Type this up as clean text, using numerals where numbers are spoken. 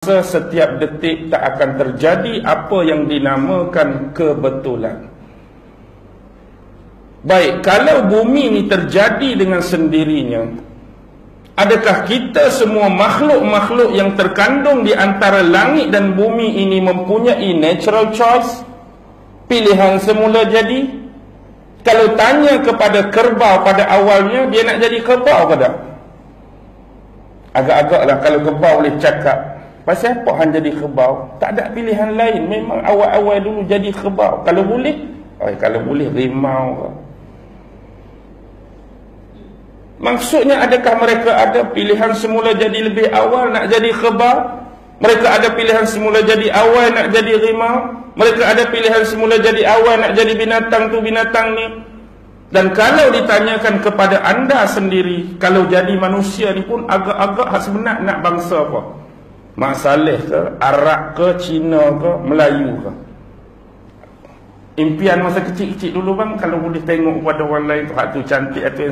Setiap detik tak akan terjadi apa yang dinamakan kebetulan. Baik, kalau bumi ini terjadi dengan sendirinya, adakah kita semua makhluk-makhluk yang terkandung di antara langit dan bumi ini mempunyai natural choice? Pilihan semula jadi? Kalau tanya kepada kerbau pada awalnya, dia nak jadi kerbau ke tak? Agak-agaklah kalau kerbau boleh cakap. Pasal apa hang jadi kerbau? Tak ada pilihan lain. Memang awal-awal dulu jadi kerbau. Kalau boleh, kalau boleh rimau ke. Maksudnya adakah mereka ada pilihan semula jadi lebih awal nak jadi kerbau? Mereka ada pilihan semula jadi awal nak jadi rimau? Mereka ada pilihan semula jadi awal nak jadi binatang tu binatang ni? Dan kalau ditanyakan kepada anda sendiri, kalau jadi manusia ni pun agak-agak sebenar nak bangsa apa? Mak Saleh ke, Arab ke, Cina ke, Melayu ke? Impian masa kecil-kecil dulu bang, kalau boleh tengok pada orang lain tu, hak tu cantik, hak tu